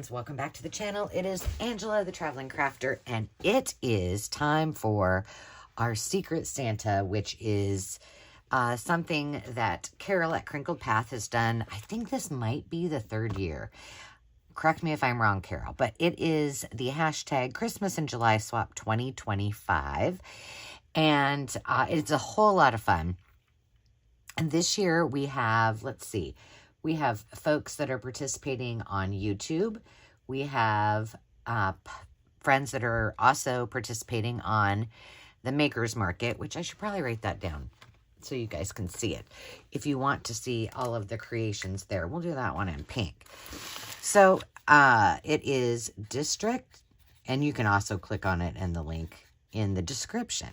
friends, welcome back to the channel. It is Angela, the Traveling Crafter, and it is time for our Secret Santa, which is something that Carol at Crinkled Path has done. I think this might be the third year. Correct me if I'm wrong, Carol, but it is the hashtag Christmas in July Swap 2025, and it's a whole lot of fun. And this year we have, let's see, we have folks that are participating on YouTube. We have friends that are also participating on the Makers Market, which I should probably write that down so you guys can see it. If you want to see all of the creations there, we'll do that one in pink. So it is District, and you can also click on it in the link in the description.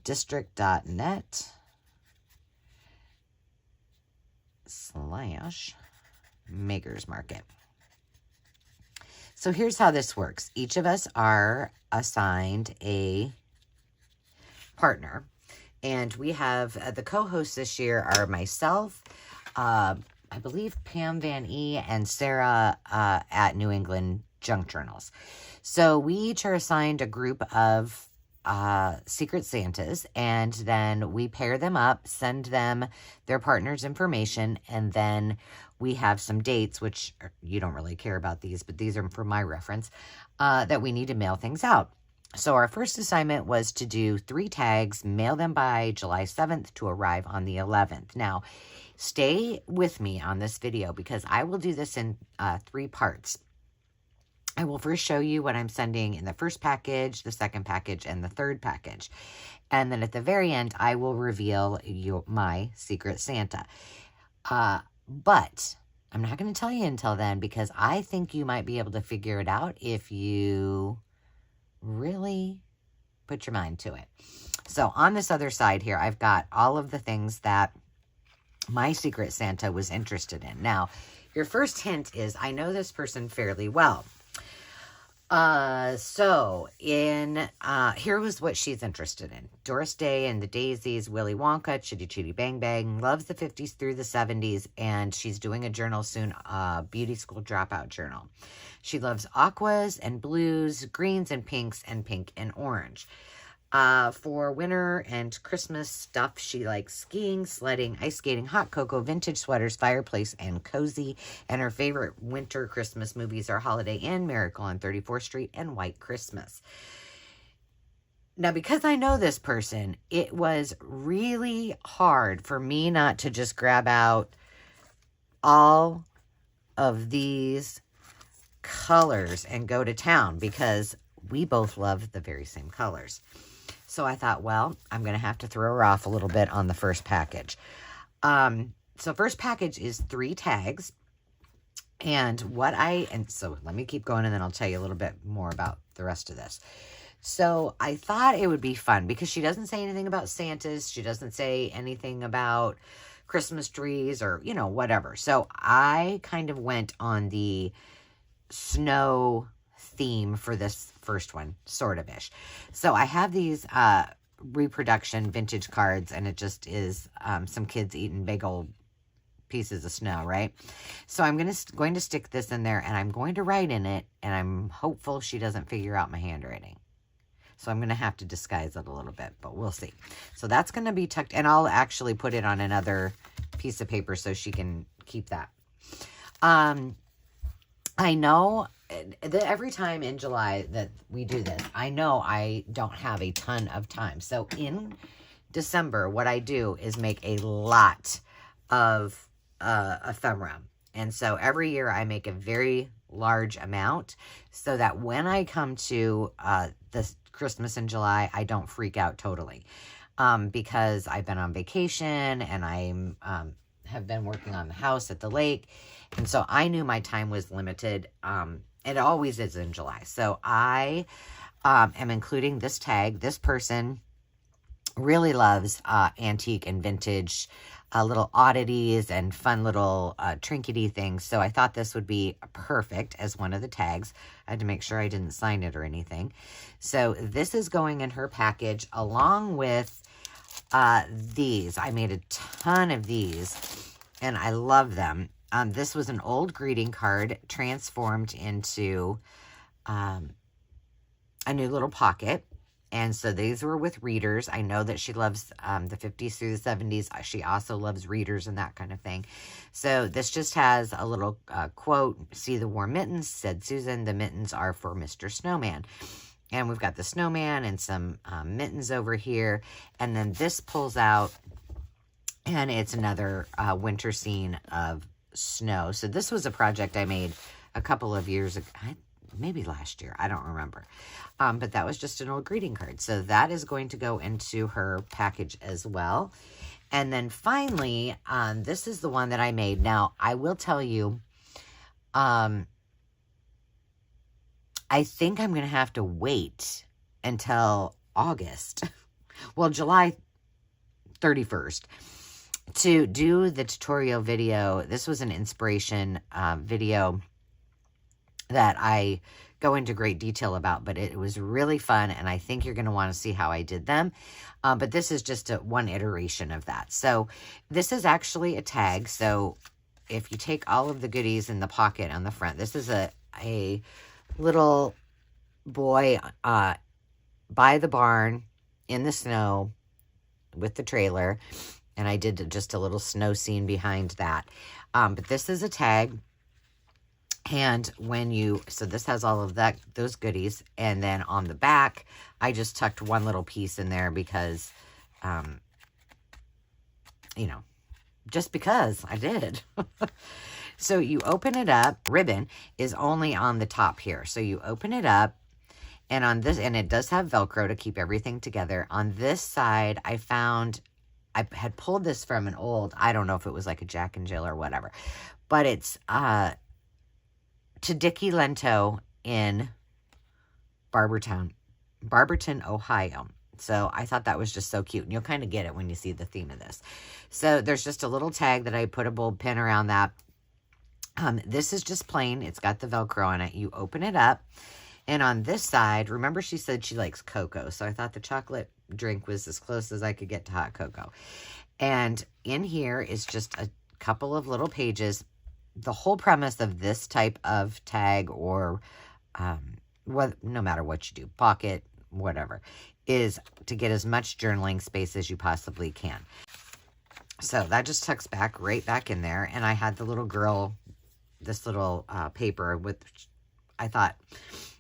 District.net / Makers Market. So here's how this works. Each of us are assigned a partner, and we have the co-hosts this year are myself, I believe Pam Van E and Sarah at New England Junk Journals. So we each are assigned a group of Secret Santas, and then we pair them up, send them their partner's information, and then we have some dates, which you don't really care about these, but these are for my reference, that we need to mail things out. So our first assignment was to do 3 tags, mail them by July 7th to arrive on the 11th. Now, stay with me on this video because I will do this in 3 parts. I will first show you what I'm sending in the first package, the second package, and the third package. And then at the very end, I will reveal my Secret Santa. But I'm not going to tell you until then because I think you might be able to figure it out if you really put your mind to it. So on this other side here, I've got all of the things that my Secret Santa was interested in. Now, your first hint is I know this person fairly well. Here was what she's interested in. Doris Day and the Daisies, Willy Wonka, Chitty Chitty Bang Bang, loves the 50s through the 70s, and she's doing a journal soon, beauty school dropout journal. She loves aquas and blues, greens and pinks, and pink and orange. For winter and Christmas stuff, she likes skiing, sledding, ice skating, hot cocoa, vintage sweaters, fireplace, and cozy. And her favorite winter Christmas movies are Holiday Inn, Miracle on 34th Street, and White Christmas. Now, because I know this person, it was really hard for me not to just grab out all of these colors and go to town because we both love the very same colors. So I thought, well, I'm going to have to throw her off a little bit on the first package. So first package is 3 tags. And so let me keep going and then I'll tell you a little bit more about the rest of this. So I thought it would be fun because she doesn't say anything about Santas. She doesn't say anything about Christmas trees or, whatever. So I kind of went on the snow theme for this first one, sort of ish. So I have these reproduction vintage cards, and it just is some kids eating big old pieces of snow, right? So I'm going to stick this in there, and I'm going to write in it, and I'm hopeful she doesn't figure out my handwriting. So I'm going to have to disguise it a little bit, but we'll see. So that's going to be tucked, and I'll actually put it on another piece of paper so she can keep that. I know that every time in July that we do this, I know I don't have a ton of time. So in December, what I do is make a lot of ephemera. And so every year I make a very large amount so that when I come to this Christmas in July, I don't freak out totally. Because I've been on vacation and I'm have been working on the house at the lake. And so I knew my time was limited. It always is in July. So I am including this tag. This person really loves antique and vintage little oddities and fun little trinkety things. So I thought this would be perfect as one of the tags. I had to make sure I didn't sign it or anything. So this is going in her package along with these. I made a ton of these and I love them. This was an old greeting card transformed into a new little pocket. And so these were with readers. I know that she loves the 50s through the 70s. She also loves readers and that kind of thing. So this just has a little quote. See the warm mittens, said Susan. The mittens are for Mr. Snowman. And we've got the snowman and some mittens over here. And then this pulls out, and it's another winter scene of snow. So this was a project I made a couple of years ago. Maybe last year. I don't remember. But that was just an old greeting card. So that is going to go into her package as well. And then finally, this is the one that I made. Now, I will tell you, I think I'm going to have to wait until August, well, July 31st, to do the tutorial video. This was an inspiration video that I go into great detail about, but it was really fun, and I think you're going to want to see how I did them. But this is just one iteration of that. So this is actually a tag. So if you take all of the goodies in the pocket on the front, this is a little boy by the barn in the snow with the trailer, and I did just a little snow scene behind that. But this is a tag, and so this has all of those goodies, and then on the back, I just tucked one little piece in there because, just because I did. So you open it up. Ribbon is only on the top here. So you open it up, and on this, and it does have Velcro to keep everything together. On this side, I had pulled this from an old, I don't know if it was like a Jack and Jill or whatever, but it's to Dickie Lento in Barberton, Ohio. So I thought that was just so cute. And you'll kind of get it when you see the theme of this. So there's just a little tag that I put a bold pin around that. This is just plain. It's got the Velcro on it. You open it up. And on this side, remember she said she likes cocoa. So I thought the chocolate drink was as close as I could get to hot cocoa. And in here is just a couple of little pages. The whole premise of this type of tag, or no matter what you do, pocket, whatever, is to get as much journaling space as you possibly can. So that just tucks right back in there. And I had the little girl, this little paper with, I thought,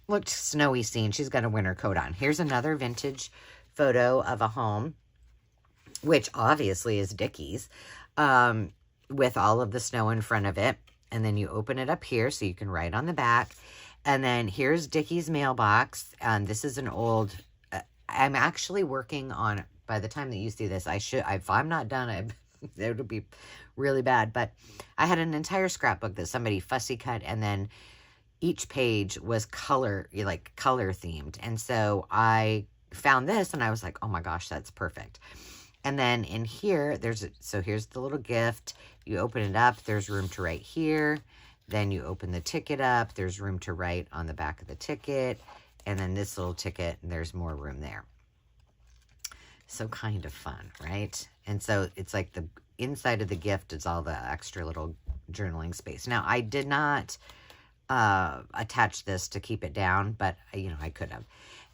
looked snowy scene. She's got a winter coat on. Here's another vintage photo of a home, which obviously is Dickie's, with all of the snow in front of it. And then you open it up here so you can write on the back. And then here's Dickie's mailbox. And this is an old, I'm actually working on, by the time that you see this, if I'm not done, it would be really bad. But I had an entire scrapbook that somebody fussy cut, and then each page was color themed. And so I found this and I was like, oh my gosh, that's perfect. And then in here, here's the little gift. You open it up, there's room to write here. Then you open the ticket up, there's room to write on the back of the ticket. And then this little ticket, there's more room there. So kind of fun, right? And so it's like the inside of the gift is all the extra little journaling space. Now, I did not attach this to keep it down, but I could have.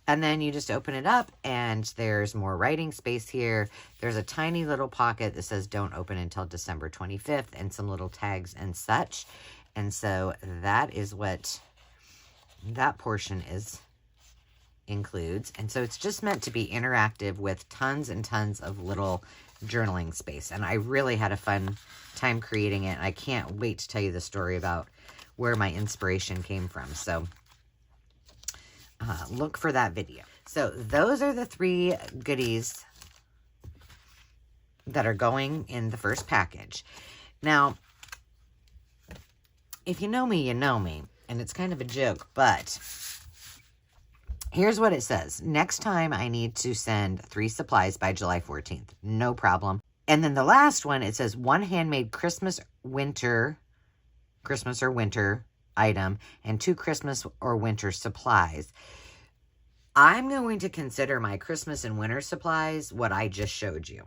And then you just open it up, and there's more writing space here. There's a tiny little pocket that says don't open until December 25th, and some little tags and such. And so that is what that portion includes. And so it's just meant to be interactive with tons and tons of little journaling space. And I really had a fun time creating it. I can't wait to tell you the story about where my inspiration came from. So look for that video. So those are the 3 goodies that are going in the first package. Now, if you know me, you know me. And it's kind of a joke, but here's what it says. Next time I need to send 3 supplies by July 14th. No problem. And then the last one, it says 1 handmade Christmas or winter item and 2 Christmas or winter supplies. I'm going to consider my Christmas and winter supplies what I just showed you,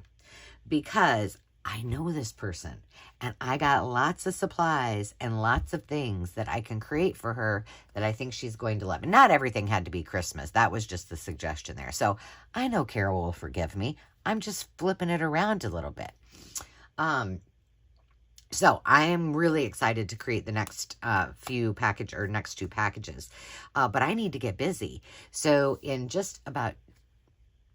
because I know this person, and I got lots of supplies and lots of things that I can create for her that I think she's going to love. And not everything had to be Christmas. That was just the suggestion there. So I know Carol will forgive me. I'm just flipping it around a little bit. So I am really excited to create the next next two packages. But I need to get busy. So in just about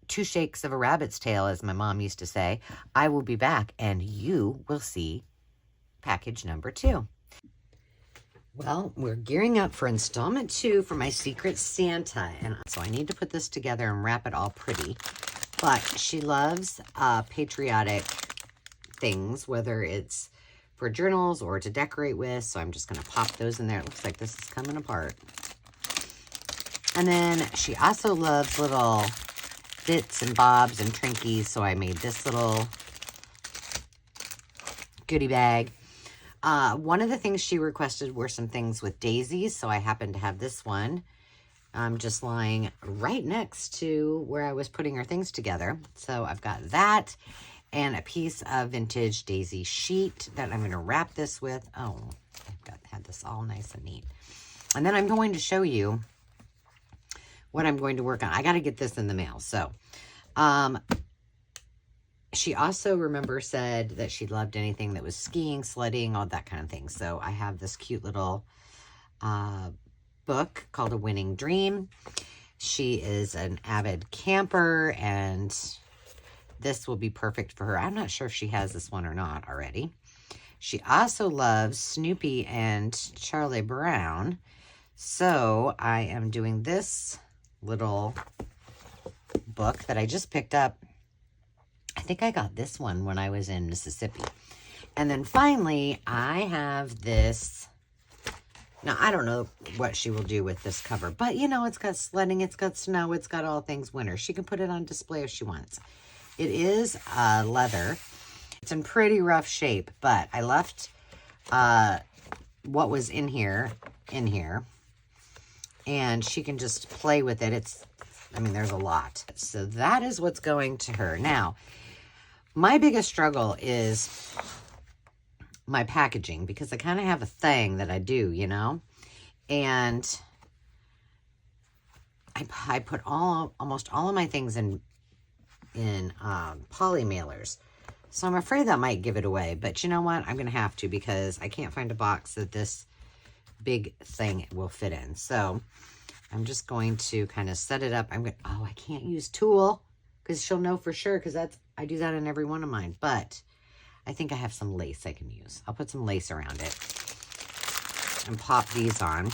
2 shakes of a rabbit's tail, as my mom used to say, I will be back and you will see package number 2. Well, we're gearing up for installment 2 for my Secret Santa. And so I need to put this together and wrap it all pretty. But she loves patriotic things, whether it's for journals or to decorate with. So I'm just going to pop those in there. It looks like this is coming apart. And then she also loves little bits and bobs and trinkies, so I made this little goodie bag. One of the things she requested were some things with daisies, so I happen to have this one just lying right next to where I was putting her things together. So I've got that and a piece of vintage daisy sheet that I'm going to wrap this with. Oh, I've had this all nice and neat. And then I'm going to show you what I'm going to work on. I got to get this in the mail. So, she also, remember, said that she loved anything that was skiing, sledding, all that kind of thing. So I have this cute little book called A Winning Dream. She is an avid camper, and this will be perfect for her. I'm not sure if she has this one or not already. She also loves Snoopy and Charlie Brown. So I am doing this little book that I just picked up. I think I got this one when I was in Mississippi. And then finally, I have this. Now, I don't know what she will do with this cover, but you know, it's got sledding, it's got snow, it's got all things winter. She can put it on display if she wants. It is leather. It's in pretty rough shape, but I left what was in here, and she can just play with it. There's a lot. So that is what's going to her. Now, my biggest struggle is my packaging, because I kind of have a thing that I do, you know, and I put almost all of my things in poly mailers. So I'm afraid that might give it away, but you know what? I'm going to have to, because I can't find a box that this big thing will fit in. So I'm just going to kind of set it up. I can't use tulle, because she'll know for sure, because I do that in every one of mine. But I think I have some lace I can use. I'll put some lace around it and pop these on.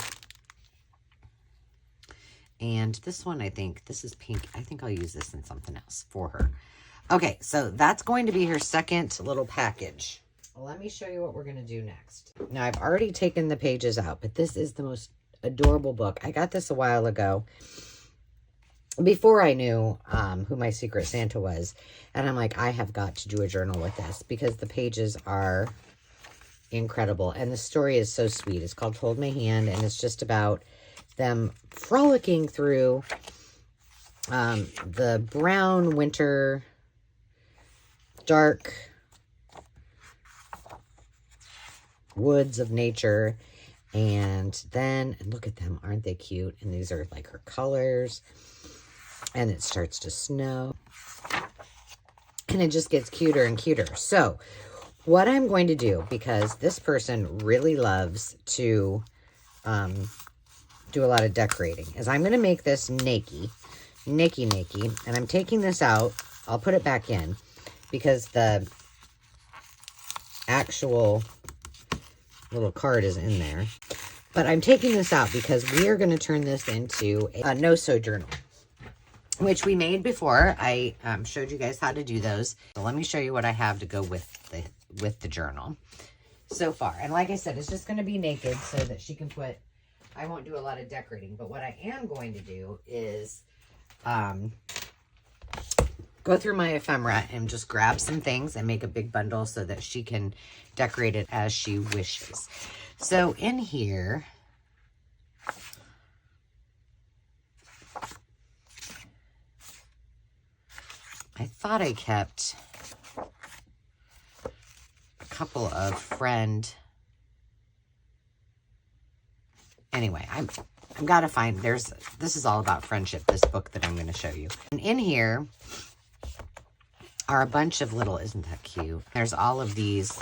And this one, I think, this is pink. I think I'll use this in something else for her. Okay, so that's going to be her second little package. Well, let me show you what we're going to do next. Now, I've already taken the pages out, but this is the most adorable book. I got this a while ago, before I knew who my Secret Santa was. And I'm like, I have got to do a journal with this, because the pages are incredible. And the story is so sweet. It's called Hold My Hand, and it's just about them frolicking through the brown winter, dark woods of nature. And then, look at them, aren't they cute? And these are like her colors. And it starts to snow. And it just gets cuter and cuter. So, what I'm going to do, because this person really loves to do a lot of decorating, is I'm going to make this nakey. And I'm taking this out. I'll put it back in, because the actual little card is in there. But I'm taking this out because we are going to turn this into a no-sew journal, which we made before. I showed you guys how to do those. So let me show you what I have to go with the journal so far. And like I said, it's just going to be naked so that she can put, I won't do a lot of decorating, but what I am going to do is go through my ephemera and just grab some things and make a big bundle so that she can decorate it as she wishes. So in here, I thought I kept couple of anyway, I've got to find, this is all about friendship, this book that I'm going to show you. And in here are a bunch of little, isn't that cute? There's all of these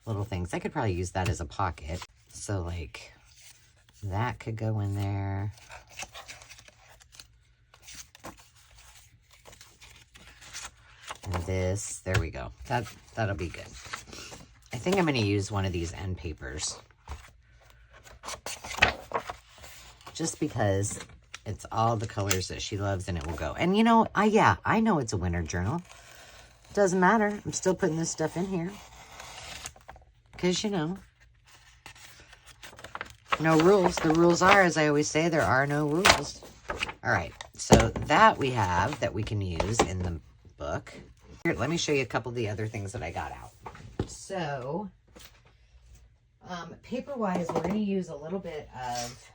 little things. I could probably use that as a pocket. So like that could go in there. And this, there we go. That'll be good. I think I'm going to use one of these end papers. Just because it's all the colors that she loves and it will go. And you know, I know it's a winter journal. Doesn't matter. I'm still putting this stuff in here. Because, you know, no rules. The rules are, as I always say, there are no rules. All right. So that we have that we can use in the book. Here, let me show you a couple of the other things that I got out. So, paper-wise, we're going to use a little bit of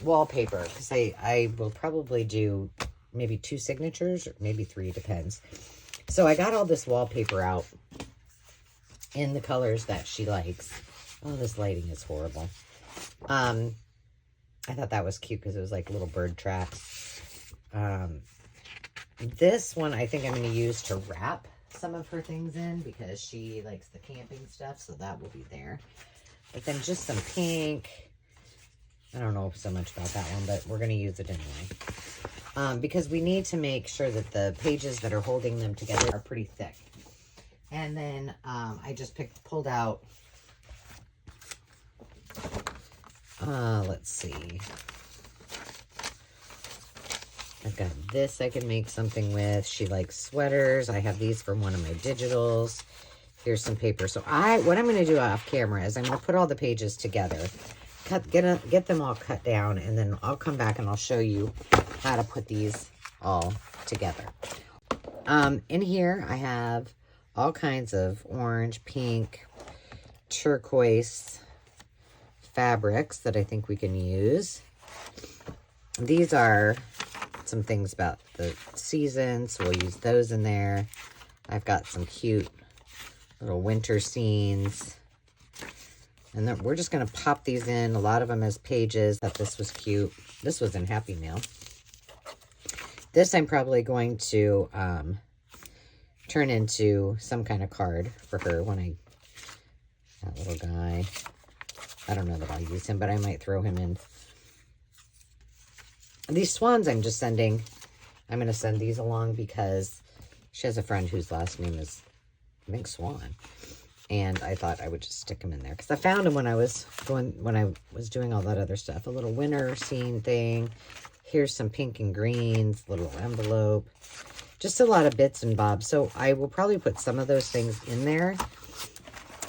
wallpaper. Because I will probably do maybe 2 signatures or maybe 3, depends. So I got all this wallpaper out in the colors that she likes. Oh, this lighting is horrible. I thought that was cute because it was like little bird tracks. This one I think I'm going to use to wrap some of her things in because she likes the camping stuff, so that will be there. But then just some pink. I don't know so much about that one, but we're going to use it anyway. Because we need to make sure that the pages that are holding them together are pretty thick. And then I just pulled out, let's see. I've got this I can make something with. She likes sweaters. I have these from one of my digitals. Here's some paper. So what I'm going to do off camera is I'm going to put all the pages together. Get them all cut down, and then I'll come back and I'll show you how to put these all together. In here I have all kinds of orange, pink, turquoise fabrics that I think we can use. These are some things about the season, so we'll use those in there. I've got some cute little winter scenes. And then we're just going to pop these in, a lot of them as pages. Thought this was cute. This was in Happy Mail. This I'm probably going to turn into some kind of card for her when that little guy. I don't know that I'll use him, but I might throw him in. These swans I'm just sending. I'm going to send these along because she has a friend whose last name is, I think, Swan. And I thought I would just stick them in there because I found them when I was doing all that other stuff. A little winter scene thing. Here's some pink and greens, little envelope. Just a lot of bits and bobs. So I will probably put some of those things in there.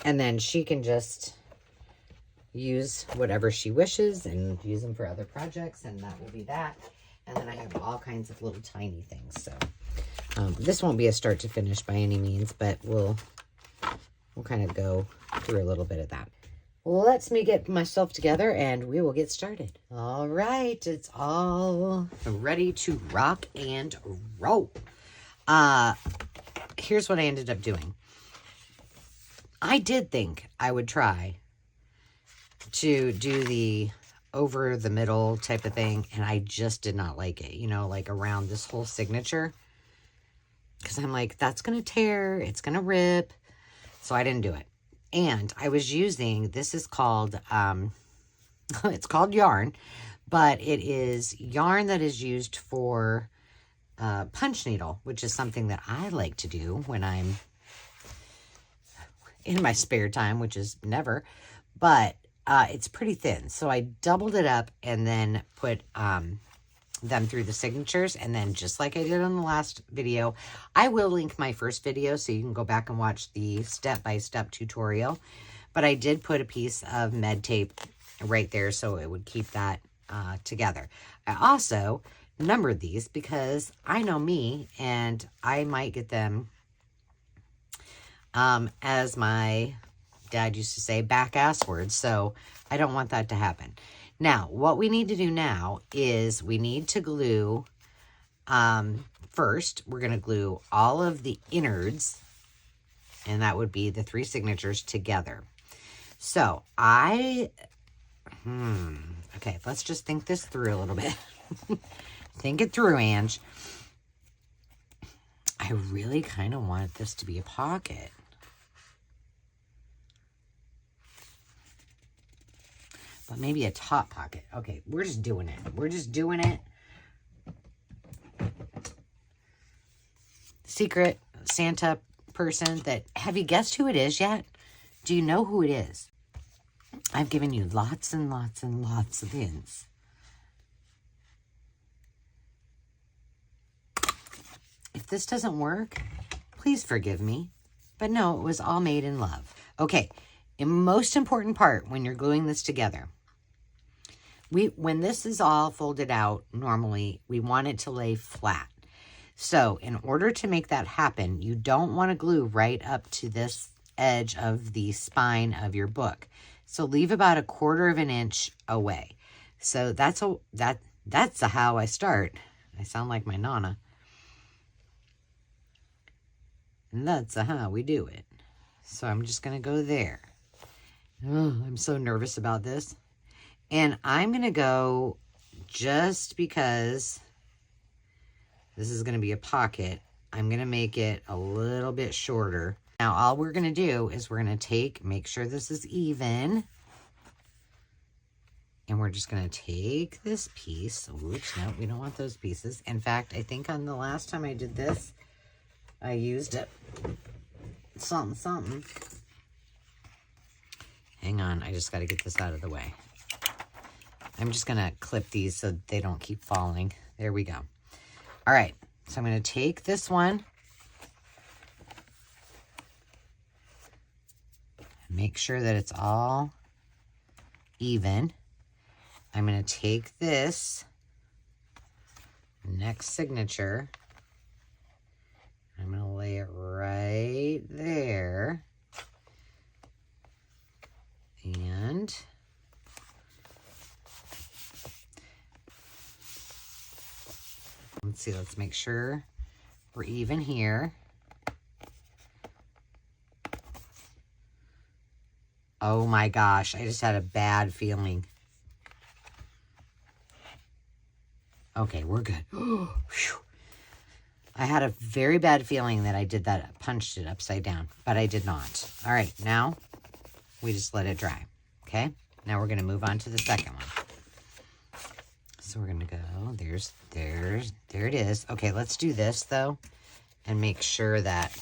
And then she can just use whatever she wishes and use them for other projects. And that will be that. And then I have all kinds of little tiny things. So this won't be a start to finish by any means, but we'll kind of go through a little bit of that. Let me get myself together and we will get started. All right, it's all ready to rock and roll. Here's what I ended up doing. I did think I would try to do the over the middle type of thing, and I just did not like it, you know, like around this whole signature. Because I'm like, that's going to tear, it's going to rip. So I didn't do it. And I was using, this is called, it's called yarn, but it is yarn that is used for punch needle, which is something that I like to do when I'm in my spare time, which is never, but it's pretty thin. So I doubled it up and then put them through the signatures, and then just like I did on the last video, I will link my first video so you can go back and watch the step-by-step tutorial, but I did put a piece of med tape right there so it would keep that together. I also numbered these because I know me and I might get them as my dad used to say, back-ass words, so I don't want that to happen. Now, what we need to do now is we need to glue first, we're going to glue all of the innards, and that would be the 3 signatures together. So okay, let's just think this through a little bit. Think it through, Ange. I really kind of want this to be a pocket. But maybe a top pocket. Okay, we're just doing it. We're just doing it. Secret Santa person that, have you guessed who it is yet? Do you know who it is? I've given you lots and lots and lots of hints. If this doesn't work, please forgive me. But no, it was all made in love. Okay, the most important part when you're gluing this together, when this is all folded out, normally we want it to lay flat. So in order to make that happen, you don't want to glue right up to this edge of the spine of your book. So leave about 1/4 inch away. So that's how I start. I sound like my Nana. And that's how we do it. So I'm just going to go there. Oh, I'm so nervous about this. And I'm going to go, just because this is going to be a pocket, I'm going to make it a little bit shorter. Now, all we're going to do is we're going to make sure this is even. And we're just going to take this piece. Oops, no, we don't want those pieces. In fact, I think on the last time I did this, I used it. Something. Hang on, I just got to get this out of the way. I'm just going to clip these so they don't keep falling. There we go. All right, so I'm going to take this one. Make sure that it's all even. I'm going to take this next signature. I'm going to lay it right there. And let's see, let's make sure we're even here. Oh my gosh, I just had a bad feeling. Okay, we're good. I had a very bad feeling that I did that, punched it upside down, but I did not. All right, now we just let it dry, okay? Now we're going to move on to the second one. So we're going to go, there it is. Okay, let's do this, though, and make sure that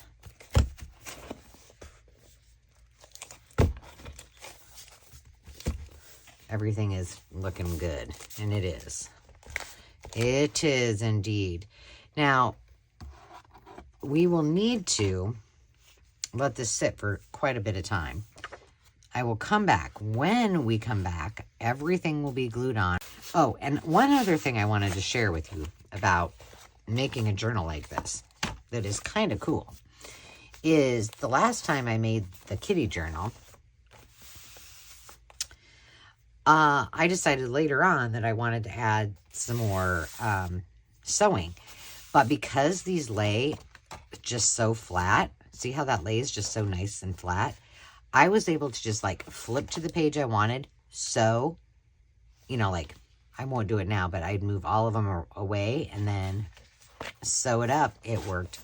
everything is looking good, and it is. It is indeed. Now, we will need to let this sit for quite a bit of time. I will come back. When we come back, everything will be glued on. Oh, and one other thing I wanted to share with you about making a journal like this that is kind of cool is the last time I made the kitty journal, I decided later on that I wanted to add some more sewing. But because these lay just so flat, see how that lays just so nice and flat? I was able to just like flip to the page I wanted, sew, you know, like I won't do it now, but I'd move all of them away and then sew it up. It worked.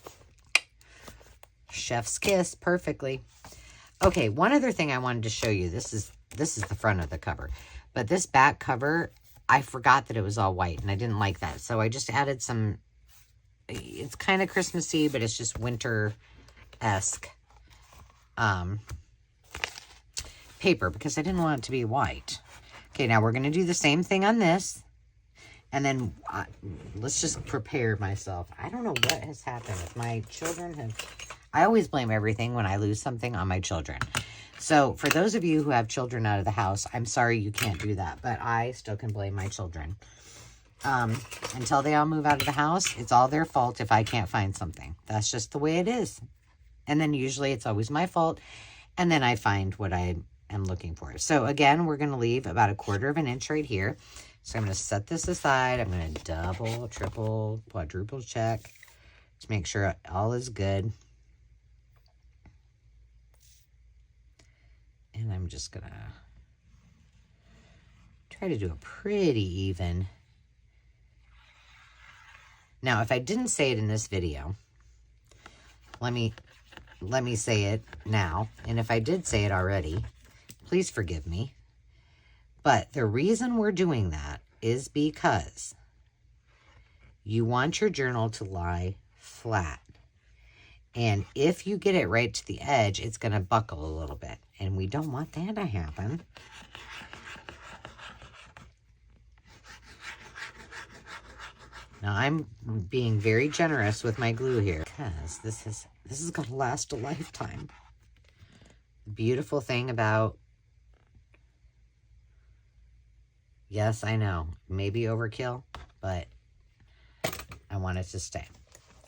Chef's kiss perfectly. Okay, one other thing I wanted to show you. This is the front of the cover. But this back cover, I forgot that it was all white, and I didn't like that. So I just added some, it's kind of Christmassy, but it's just winter-esque paper, because I didn't want it to be white. Okay, now we're going to do the same thing on this. And then let's just prepare myself. I don't know what has happened. My children have... I always blame everything when I lose something on my children. So for those of you who have children out of the house, I'm sorry you can't do that. But I still can blame my children. Until they all move out of the house, it's all their fault if I can't find something. That's just the way it is. And then usually it's always my fault. And then I find what I am looking for. So again, we're going to leave about 1/4 inch right here. So I'm going to set this aside. I'm going to double, triple, quadruple check. to make sure all is good. And I'm just gonna try to do a pretty even. Now, if I didn't say it in this video, let me say it now. And if I did say it already, please forgive me. But the reason we're doing that is because you want your journal to lie flat. And if you get it right to the edge, it's going to buckle a little bit. And we don't want that to happen. Now, I'm being very generous with my glue here because this is going to last a lifetime. The beautiful thing about, yes, I know, maybe overkill, but I want it to stay.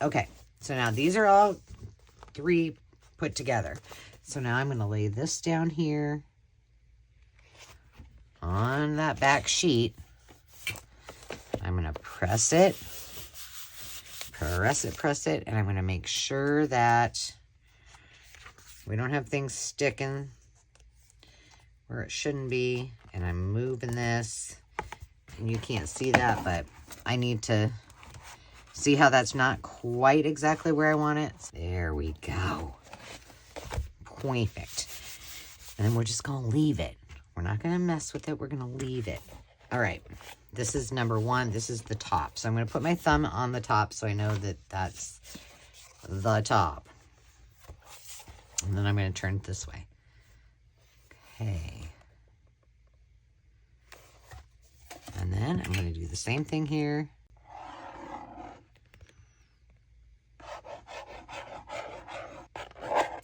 Okay, so now these are all 3 put together. So now I'm going to lay this down here on that back sheet. I'm going to press it, and I'm going to make sure that we don't have things sticking where it shouldn't be. And I'm moving this, and you can't see that, but I need to see how that's not quite exactly where I want it. There we go. Perfect. And then we're just going to leave it. We're not going to mess with it. We're going to leave it. All right. This is number 1. This is the top. So I'm going to put my thumb on the top so I know that that's the top. And then I'm going to turn it this way. Okay. And then I'm going to do the same thing here.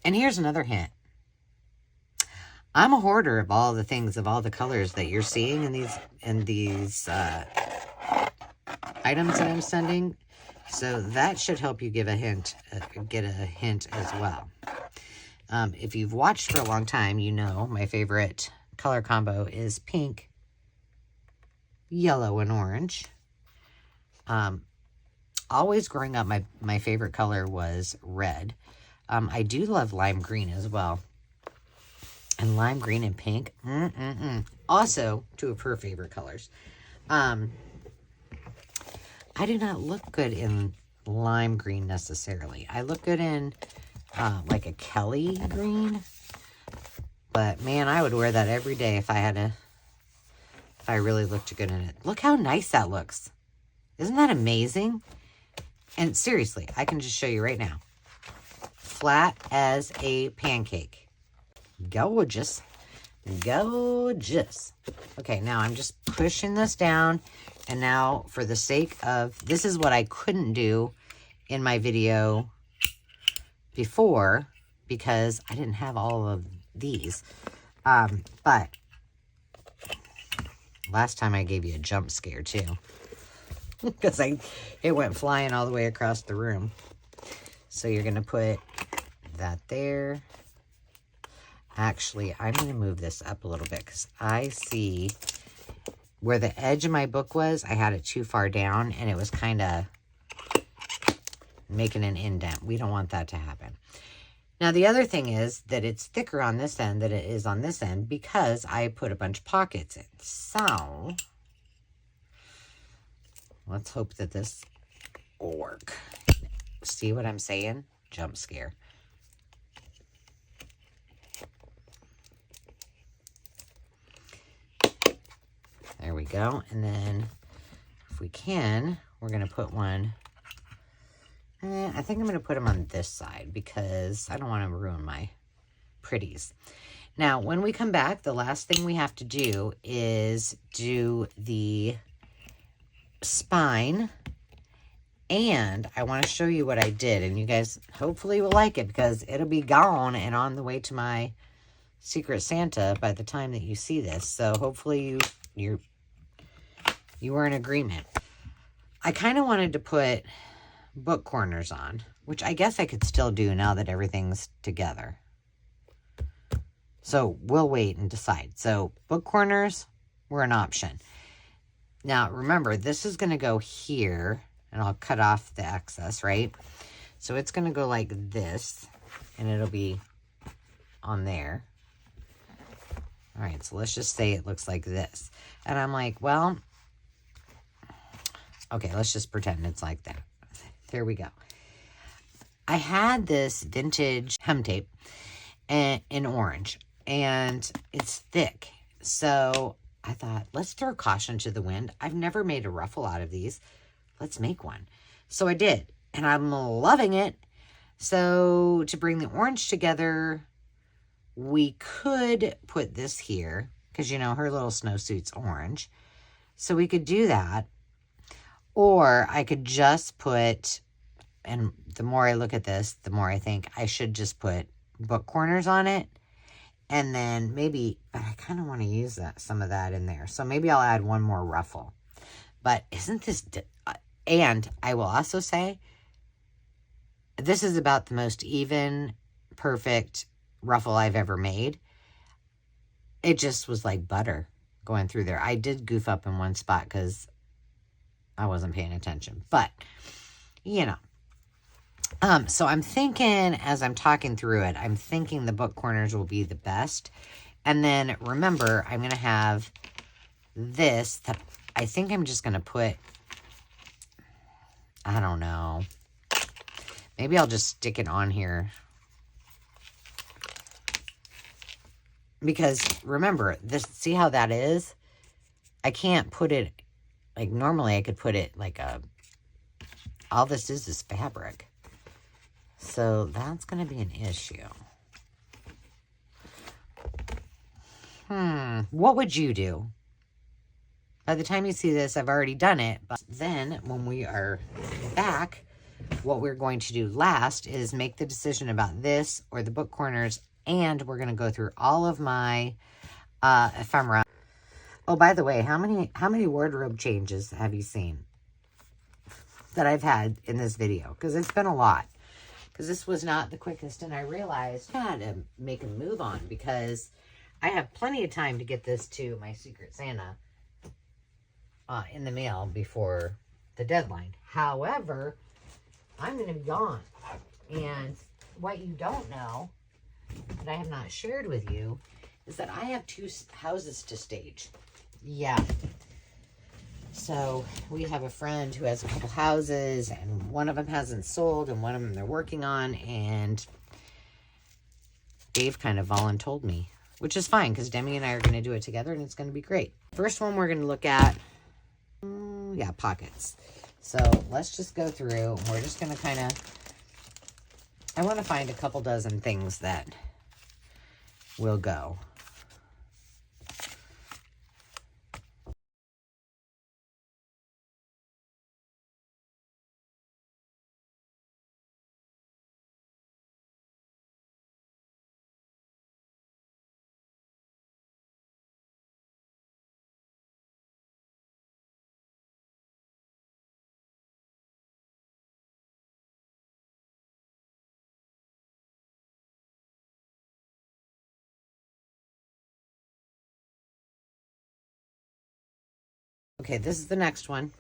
And here's another hint. I'm a hoarder of all the things, of all the colors that you're seeing in these items that I'm sending. So that should help you give a hint, get a hint as well. If you've watched for a long time, you know my favorite color combo is pink, yellow, and orange. Always growing up, my favorite color was red. I do love lime green as well. And lime green and pink. Also, 2 of her favorite colors. I do not look good in lime green necessarily. I look good in like a Kelly green. But man, I would wear that every day if I really looked good in it. Look how nice that looks. Isn't that amazing? And seriously, I can just show you right now. Flat as a pancake. Gorgeous. Gorgeous. Okay, now I'm just pushing this down. And now, for the sake of... This is what I couldn't do in my video before because I didn't have all of these. But last time I gave you a jump scare, too. Because it went flying all the way across the room. So you're going to put that there. Actually, I'm going to move this up a little bit because I see where the edge of my book was, I had it too far down and it was kind of making an indent. We don't want that to happen. Now, the other thing is that it's thicker on this end than it is on this end because I put a bunch of pockets in. So, let's hope that this will work. See what I'm saying? Jump scare. There we go. And then if we can, we're going to put one. I think I'm going to put them on this side because I don't want to ruin my pretties. Now, when we come back, the last thing we have to do is do the spine. And I want to show you what I did. And you guys hopefully will like it because it'll be gone and on the way to my Secret Santa by the time that you see this. So hopefully you were in agreement. I kind of wanted to put book corners on, which I guess I could still do now that everything's together. So we'll wait and decide. So book corners were an option. Now remember, this is going to go here and I'll cut off the excess, right? So it's going to go like this, and it'll be on there. All right, so let's just say it looks like this. And I'm like, well, okay, let's just pretend it's like that. There we go. I had this vintage hem tape in orange, and it's thick. So I thought, let's throw caution to the wind. I've never made a ruffle out of these. Let's make one. So I did, and I'm loving it. So to bring the orange together, we could put this here, because, you know, her little snowsuit's orange. So we could do that. Or I could just put, and the more I look at this, the more I think I should just put book corners on it. And then maybe, but I kind of want to use some of that in there. So maybe I'll add one more ruffle. But isn't this, and I will also say, this is about the most even, perfect ruffle I've ever made. It just was like butter going through there. I did goof up in one spot because I wasn't paying attention, but you know. So I'm thinking, as I'm talking through it, I'm thinking the book corners will be the best. And then remember, I'm going to have this that I think I'm just going to put, I don't know. Maybe I'll just stick it on here. Because remember, this, see how that is? I can't put it, like normally I could put it like all this is fabric. So that's going to be an issue. What would you do? By the time you see this, I've already done it. But then when we are back, what we're going to do last is make the decision about this or the book corners. And we're going to go through all of my ephemera. Oh, by the way, how many wardrobe changes have you seen that I've had in this video? Because it's been a lot. Because this was not the quickest, and I realized I had to make a move on because I have plenty of time to get this to my Secret Santa in the mail before the deadline. However, I'm going to be gone. And what you don't know, that I have not shared with you, is that I have 2 houses to stage. Yeah. So we have a friend who has a couple houses, and one of them hasn't sold, and one of them they're working on, and Dave kind of voluntold me, which is fine, because Demi and I are going to do it together, and it's going to be great. First one we're going to look at, yeah, pockets. So let's just go through, and we're just going to kind of, I want to find a couple dozen things that will go. Okay, this is the next one.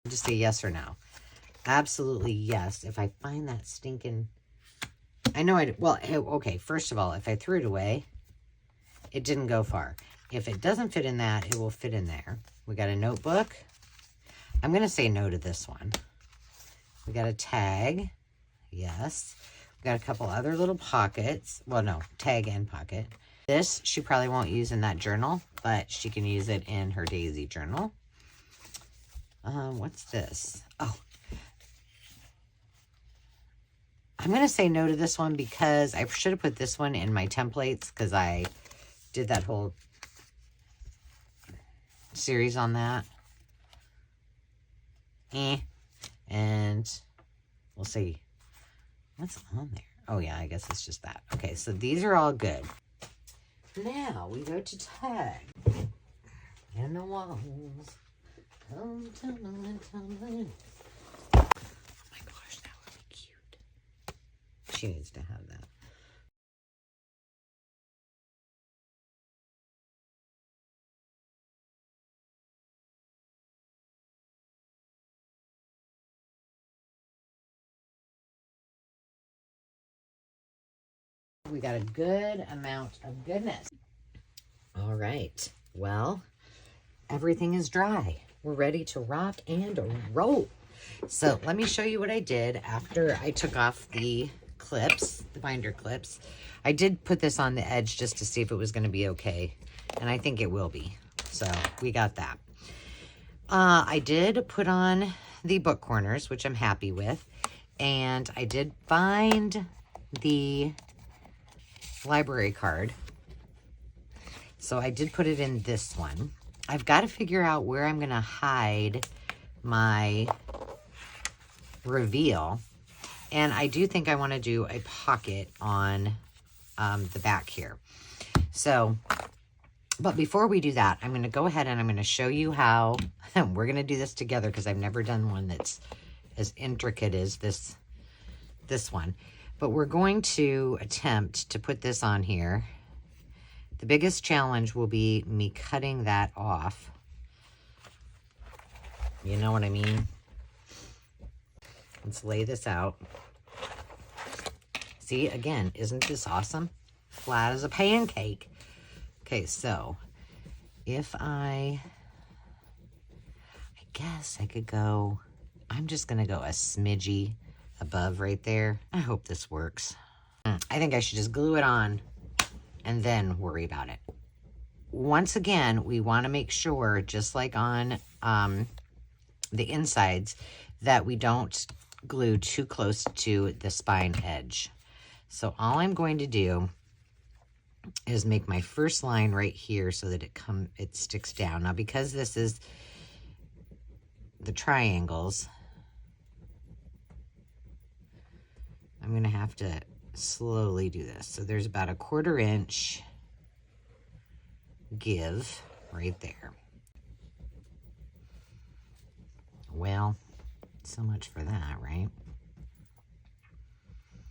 Just say yes or no. Absolutely yes. If I find that stinking, I know I, well, okay, first of all, if I threw it away, it didn't go far. If it doesn't fit in that, it will fit in there. We got a notebook. I'm going to say no to this one. We got a tag. Yes. We got a couple other little pockets. Well, no, tag and pocket. This she probably won't use in that journal, but she can use it in her Daisy journal. What's this? Oh, I'm going to say no to this one because I should have put this one in my templates because I did that whole series on that. And we'll see. What's on there? Oh, yeah, I guess it's just that. Okay, so these are all good. Now we go to tag. And the walls. Come tumbling, tumbling. Oh my gosh, that would be cute. She needs to have that. We got a good amount of goodness. All right. Well, everything is dry. We're ready to rock and roll. So let me show you what I did after I took off the clips, the binder clips. I did put this on the edge just to see if it was going to be okay. And I think it will be. So we got that. I did put on the book corners, which I'm happy with. And I did bind the library card. So I did put it in this one. I've got to figure out where I'm going to hide my reveal. And I do think I want to do a pocket on the back here. So, but before we do that, I'm going to go ahead and I'm going to show you how we're going to do this together, because I've never done one that's as intricate as this one. But we're going to attempt to put this on here. The biggest challenge will be me cutting that off. You know what I mean? Let's lay this out. See, again, isn't this awesome? Flat as a pancake. Okay, so if I guess I could go, I'm just going to go a smidgy above right there. I hope this works. I think I should just glue it on and then worry about it. Once again, we want to make sure, just like on the insides, that we don't glue too close to the spine edge. So all I'm going to do is make my first line right here so that it sticks down. Now, because this is the triangles, I'm going to have to slowly do this. So there's about a 1/4 inch give right there. Well, so much for that, right?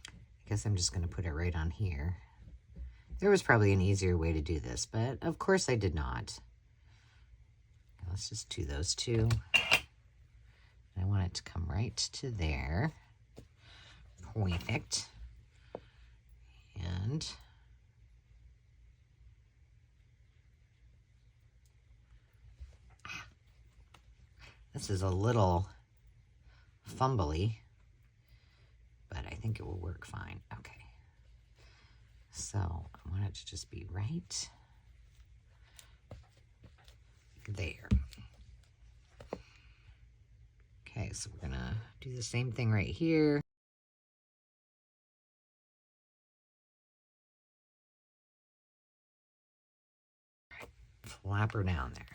I guess I'm just going to put it right on here. There was probably an easier way to do this, but of course I did not. Let's just do those two. I want it to come right to there. Perfect. And this is a little fumbly, but I think it will work fine. Okay. So I want it to just be right there. Okay, so we're gonna do the same thing right here. Flap her down there.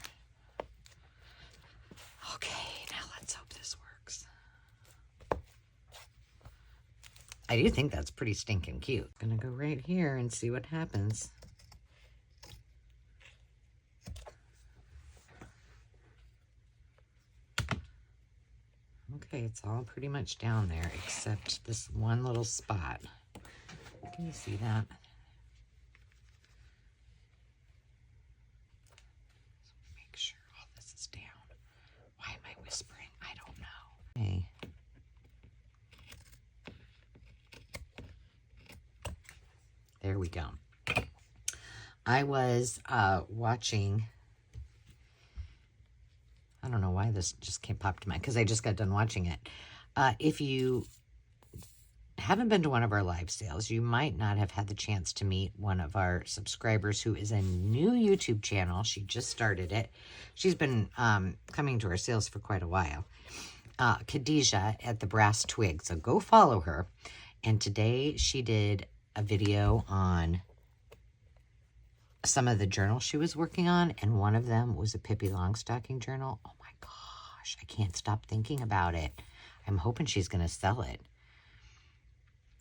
Okay, now let's hope this works. I do think that's pretty stinking cute. Gonna go right here and see what happens. Okay, it's all pretty much down there except this one little spot. Can you see that? Make sure all this is down. Why am I whispering? I don't know. Okay. There we go. I was watching, I don't know why this just popped to mind, because I just got done watching it. If you haven't been to one of our live sales, you might not have had the chance to meet one of our subscribers who is a new YouTube channel. She just started it. She's been coming to our sales for quite a while. Khadijah at the Brass Twig. So go follow her. And today she did a video on some of the journals she was working on, and one of them was a Pippi Longstocking journal. Oh my gosh, I can't stop thinking about it. I'm hoping she's going to sell it.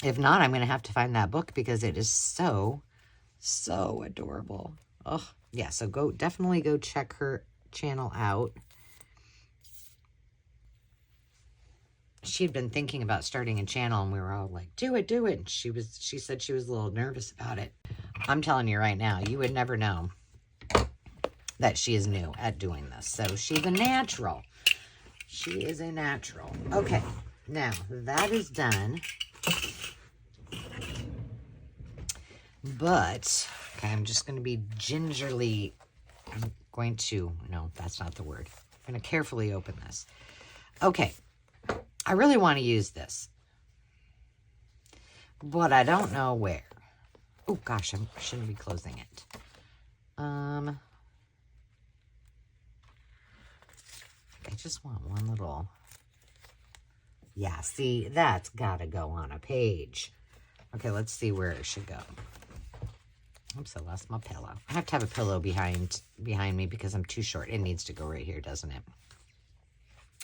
If not, I'm going to have to find that book because it is so So adorable. Oh, yeah, so definitely go check her channel out. She had been thinking about starting a channel, and we were all like, do it, do it. And she said she was a little nervous about it. I'm telling you right now, you would never know that she is new at doing this. So she's a natural. She is a natural. Okay, now that is done. But, okay, I'm just going to be gingerly, no, that's not the word. I'm going to carefully open this. Okay, I really want to use this, but I don't know where. Oh, gosh, I shouldn't be closing it. I just want one little, yeah, see, that's got to go on a page. Okay, let's see where it should go. Oops, I lost my pillow. I have to have a pillow behind me because I'm too short. It needs to go right here, doesn't it?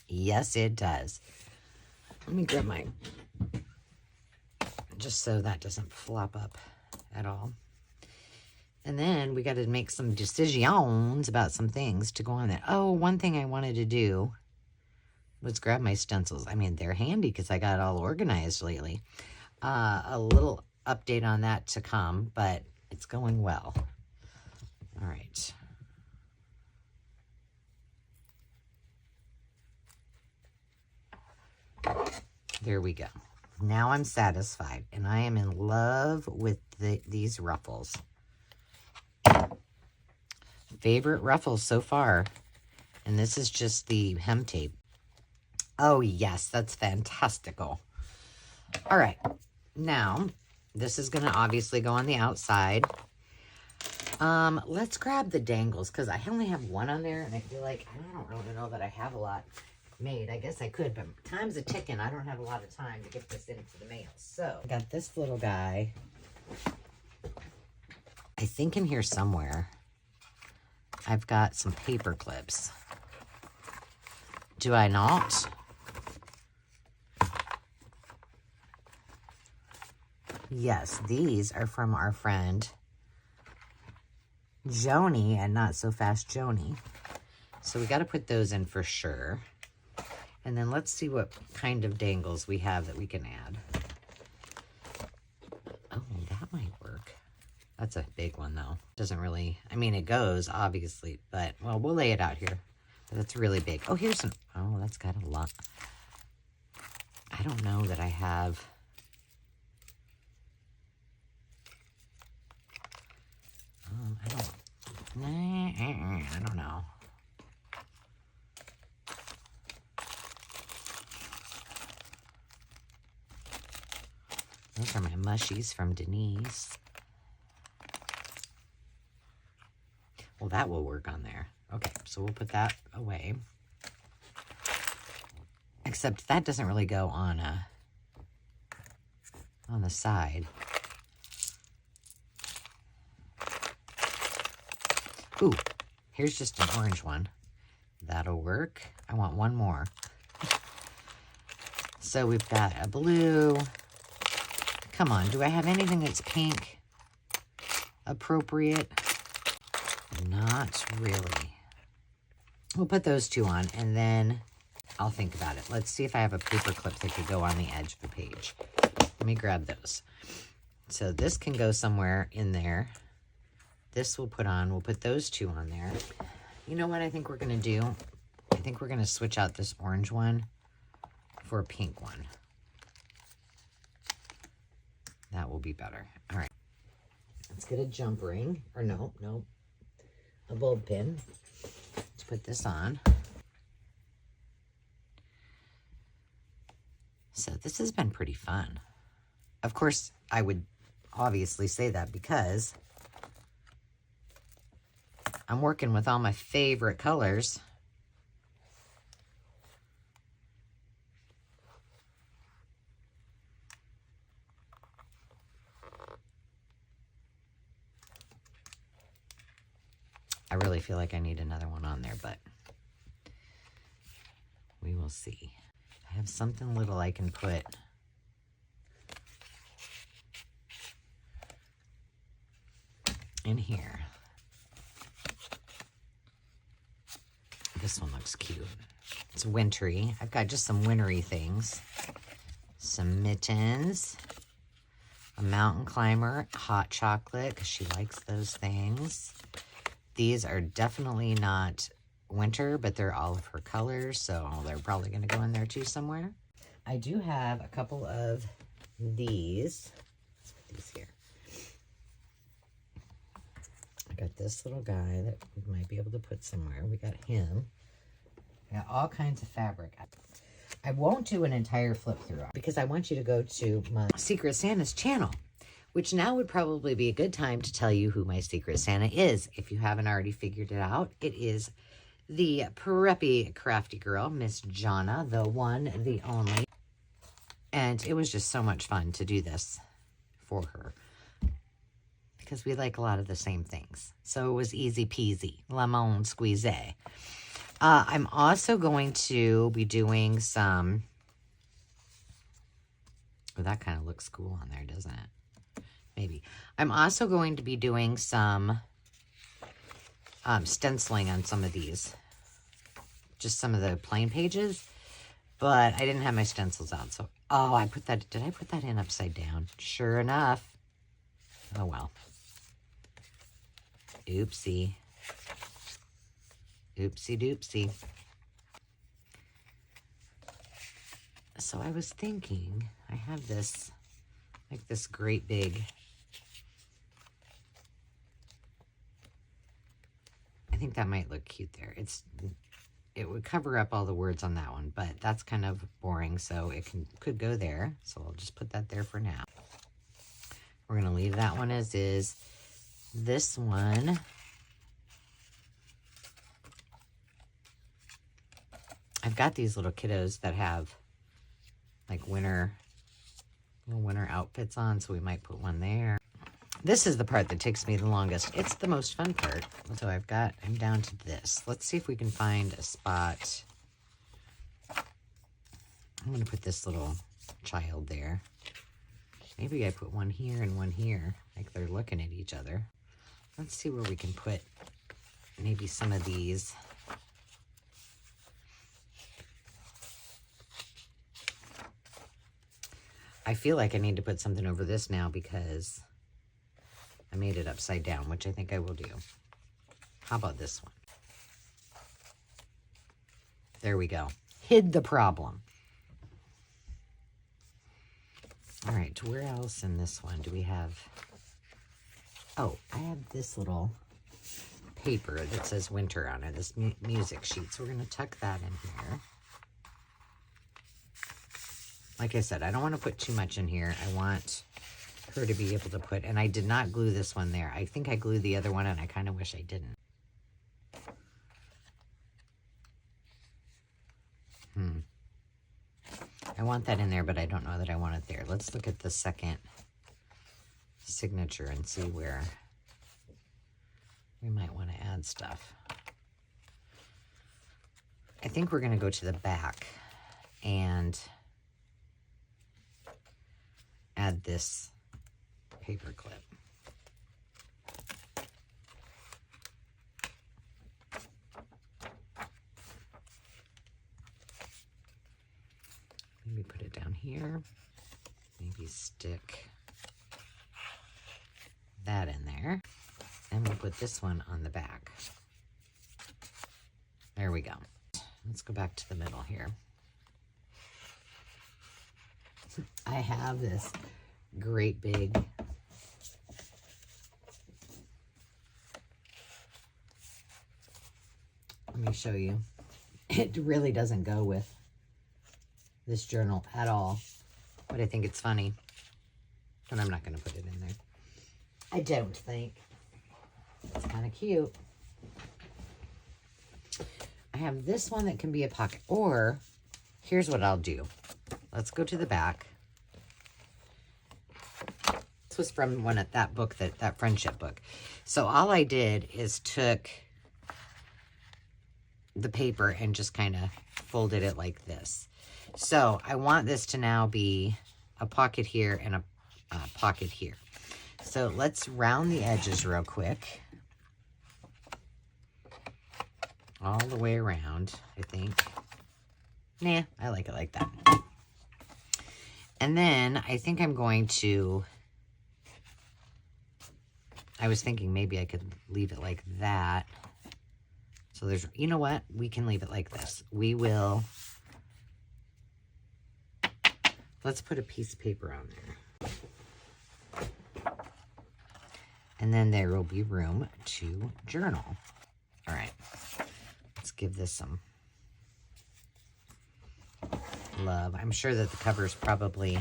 Yes, it does. Let me grab mine, just so that doesn't flop up at all. And then we got to make some decisions about some things to go on there. Oh, one thing I wanted to do was grab my stencils. I mean, they're handy because I got it all organized lately. A little update on that to come, but it's going well. All right. There we go. Now I'm satisfied, and I am in love with these ruffles. Favorite ruffles so far, and this is just the hem tape. Oh, yes, that's fantastical. All right, now this is going to obviously go on the outside. Let's grab the dangles, because I only have one on there, and I feel like I don't really know that I have a lot made. I guess I could, but time's a ticking. I don't have a lot of time to get this into the mail. So I got this little guy. I think in here somewhere I've got some paper clips. Do I not? Yes, these are from our friend Joanie and Not So Fast Joanie. So we got to put those in for sure. And then let's see what kind of dangles we have that we can add. Oh, that might work. That's a big one though. Doesn't really, I mean, it goes obviously, but well, we'll lay it out here. But that's really big. Oh, here's some, oh, that's got a lot. I don't know that I have. I don't know. Those are my mushies from Denise. Well, that will work on there. Okay, so we'll put that away. Except that doesn't really go on the side. Ooh, here's just an orange one. That'll work. I want one more. So we've got a blue. Come on, do I have anything that's pink appropriate? Not really. We'll put those two on, and then I'll think about it. Let's see if I have a paper clip that could go on the edge of the page. Let me grab those. So this can go somewhere in there. This we'll put on. We'll put those two on there. You know what I think we're going to do? I think we're going to switch out this orange one for a pink one. That will be better. All right. Let's get a jump ring. Or no. A bulb pin. Let's put this on. So this has been pretty fun. Of course, I would obviously say that because I'm working with all my favorite colors. I really feel like I need another one on there, but we will see. I have something little I can put. in here. This one looks cute. It's wintry. I've got just some wintry things. Some mittens. A mountain climber. Hot chocolate, because she likes those things. These are definitely not winter, but they're all of her colors, so they're probably going to go in there too somewhere. I do have a couple of these. Let's put these here. I got this little guy that we might be able to put somewhere. We got him. I got all kinds of fabric. I won't do an entire flip through because I want you to go to my Secret Santa's channel, which now would probably be a good time to tell you who my Secret Santa is. If you haven't already figured it out, it is the preppy crafty girl, Miss Johnna, the one, the only. And it was just so much fun to do this for her, because we like a lot of the same things. So it was easy peasy, lemon squeeze. I'm also going to be doing some, oh, that kind of looks cool on there, doesn't it? Maybe. I'm also going to be doing some stenciling on some of these. Just some of the plain pages. But I didn't have my stencils out, so, oh, I put that, did I put that in upside down? Sure enough. Oh, well. Oopsie. Oopsie doopsie. So I was thinking, I have this, like this great big, I think that might look cute there. It would cover up all the words on that one, but that's kind of boring, so it could go there. So I'll just put that there for now. We're going to leave that one as is. This one, I've got these little kiddos that have like little winter outfits on, so we might put one there. This is the part that takes me the longest. It's the most fun part. So I'm down to this. Let's see if we can find a spot. I'm going to put this little child there. Maybe I put one here and one here, like they're looking at each other. Let's see where we can put maybe some of these. I feel like I need to put something over this now because I made it upside down, which I think I will do. How about this one? There we go. Hid the problem. All right, where else in this one do we have? Oh, I have this little paper that says winter on it, this music sheet. So we're going to tuck that in here. Like I said, I don't want to put too much in here. I want her to be able to put, and I did not glue this one there. I think I glued the other one, and I kind of wish I didn't. I want that in there, but I don't know that I want it there. Let's look at the second signature and see where we might want to add stuff. I think we're going to go to the back and add this paper clip. Maybe put it down here. Maybe stick that in there. And we'll put this one on the back. There we go. Let's go back to the middle here. I have this great big let me show you. It really doesn't go with this journal at all, but I think it's funny, and I'm not going to put it in there. I don't think. It's kind of cute. I have this one that can be a pocket, or here's what I'll do. Let's go to the back. This was from one at that book, that friendship book. So all I did is took the paper and just kind of folded it like this. So I want this to now be a pocket here and a pocket here. So let's round the edges real quick. All the way around, I think. Nah, I like it like that. And then I think I'm going to, I was thinking maybe I could leave it like that. So there's, you know what? We can leave it like this. We will, let's put a piece of paper on there. And then there will be room to journal. All right, let's give this some love. I'm sure that the cover is probably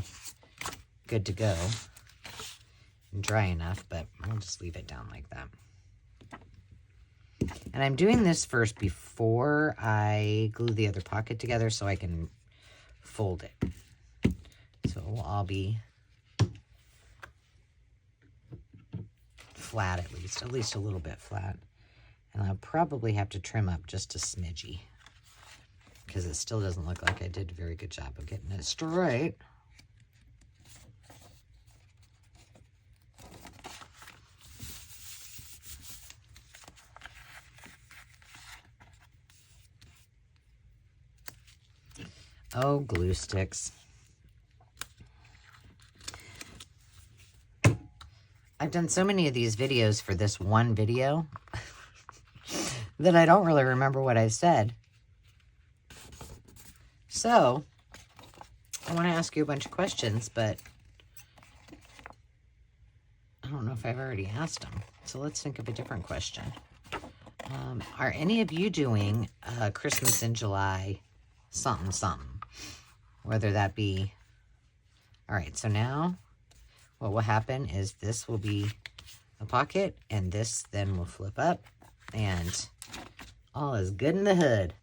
good to go and dry enough, but I'll just leave it down like that. And I'm doing this first before I glue the other pocket together so I can fold it. So it will all be flat at least a little bit flat. And I'll probably have to trim up just a smidgy because it still doesn't look like I did a very good job of getting it straight. Oh, glue sticks. I've done so many of these videos for this one video that I don't really remember what I said. So, I want to ask you a bunch of questions, but I don't know if I've already asked them. So let's think of a different question. Are any of you doing Christmas in July something, something? Whether that be... All right, so now what will happen is this will be a pocket, and this then will flip up, and all is good in the hood.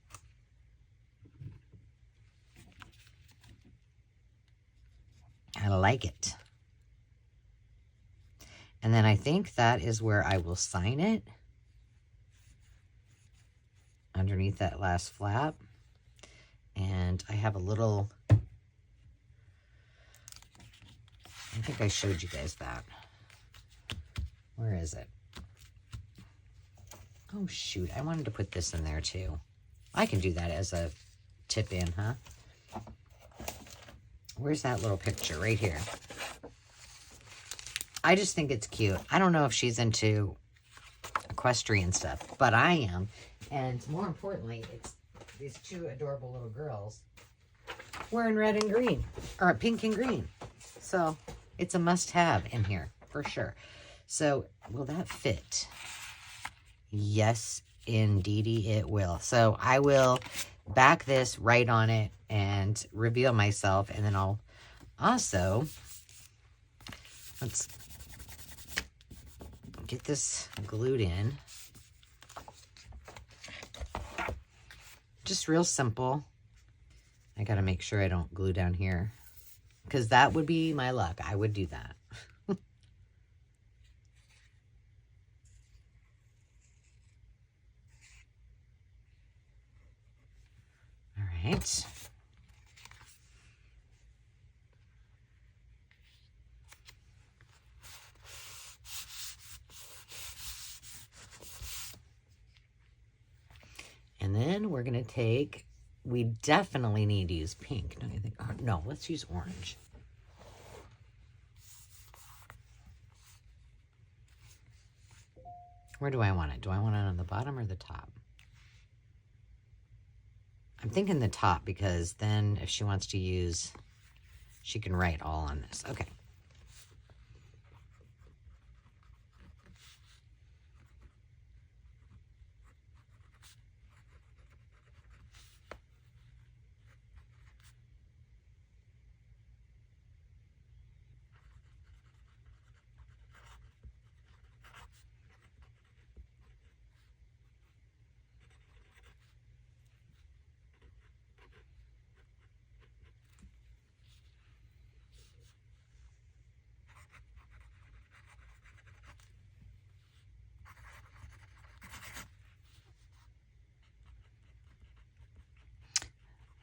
I like it. And then I think that is where I will sign it underneath that last flap. And I have a little, I think I showed you guys that. Where is it? Oh, shoot. I wanted to put this in there, too. I can do that as a tip in, huh? Where's that little picture? Right here. I just think it's cute. I don't know if she's into equestrian stuff, but I am. And more importantly, it's these two adorable little girls wearing red and green, or pink and green. So it's a must-have in here, for sure. So will that fit? Yes, indeedy it will. So I will back this right on it and reveal myself, and then I'll also, let's get this glued in. Just real simple. I gotta make sure I don't glue down here, because that would be my luck. I would do that. All right. And then we're going to take, we definitely need to use pink, don't you think? Oh, no, let's use orange. Where do I want it? Do I want it on the bottom or the top? I'm thinking the top, because then if she wants to use, she can write all on this. Okay.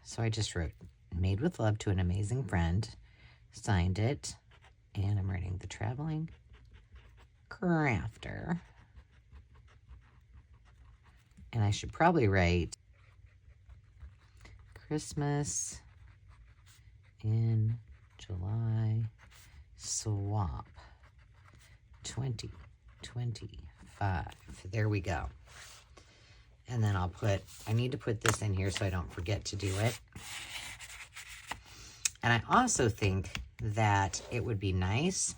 So I just wrote, made with love to an amazing friend, signed it, and I'm writing the traveling crafter. And I should probably write Christmas in July swap 2025. There we go. And then I'll put, I need to put this in here so I don't forget to do it. And I also think that it would be nice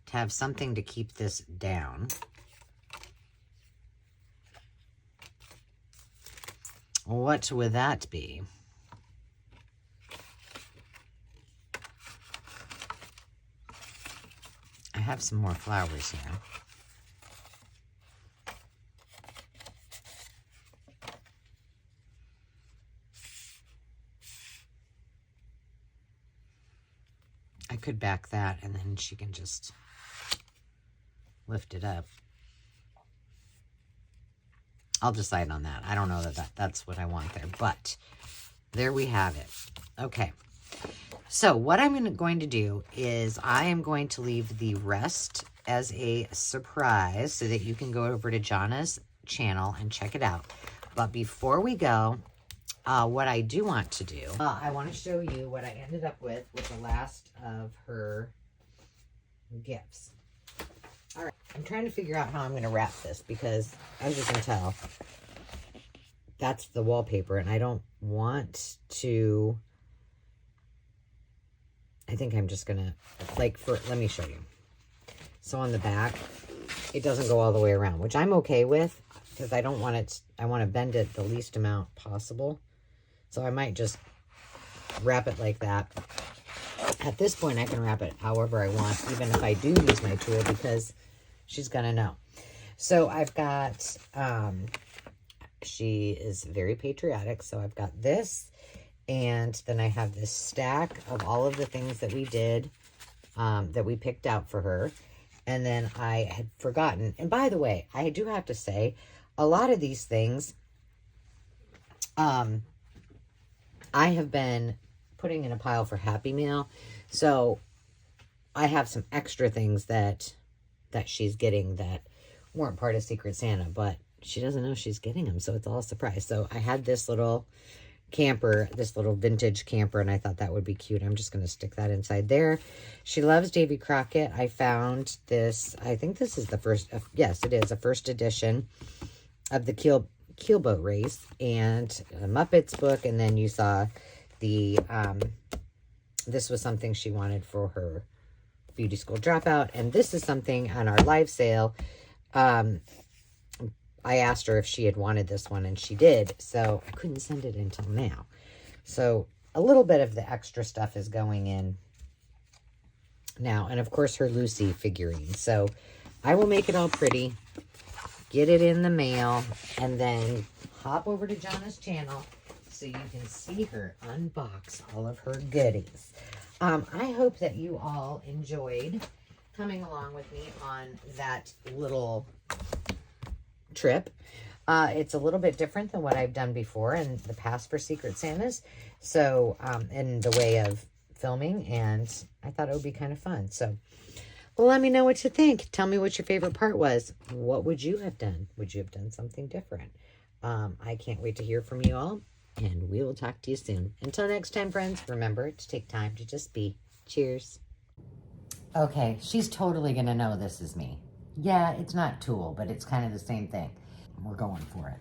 to have something to keep this down. What would that be? I have some more flowers here. I could back that and then she can just lift it up. I'll decide on that. I don't know that's what I want there, but there we have it. Okay. So what I'm going to do is I am going to leave the rest as a surprise so that you can go over to Johnna's channel and check it out. But before we go, what I do want to do, I want to show you what I ended up with the last of her gifts. All right, I'm trying to figure out how I'm going to wrap this because, as you can tell, that's the wallpaper, and I don't want to, I think I'm just going to, let me show you. So on the back, it doesn't go all the way around, which I'm okay with because I don't want it, I want to bend it the least amount possible. So I might just wrap it like that. At this point, I can wrap it however I want, even if I do use my tool, because she's going to know. So I've got, she is very patriotic. So I've got this, and then I have this stack of all of the things that we did, that we picked out for her. And then I had forgotten. And by the way, I do have to say, a lot of these things, I have been putting in a pile for Happy Meal. So I have some extra things that she's getting that weren't part of Secret Santa, but she doesn't know she's getting them. So it's all a surprise. So I had this little camper, this little vintage camper, and I thought that would be cute. I'm just going to stick that inside there. She loves Davy Crockett. I found this, I think this is the first, yes, it is a first edition of the Keelboat Race and a Muppets book. And then you saw the, this was something she wanted for her beauty school dropout. And this is something on our live sale. I asked her if she had wanted this one, and she did. So I couldn't send it until now. So a little bit of the extra stuff is going in now. And of course her Lucy figurine. So I will make it all pretty, get it in the mail, and then hop over to Johnna's channel so you can see her unbox all of her goodies. I hope that you all enjoyed coming along with me on that little trip. It's a little bit different than what I've done before in the past for Secret Santas. So, in the way of filming, and I thought it would be kind of fun. So, well, let me know what you think. Tell me what your favorite part was. What would you have done? Would you have done something different? I can't wait to hear from you all, and we will talk to you soon. Until next time, friends, remember to take time to just be. Cheers. Okay, she's totally going to know this is me. Yeah, it's not Tool, but it's kind of the same thing. We're going for it.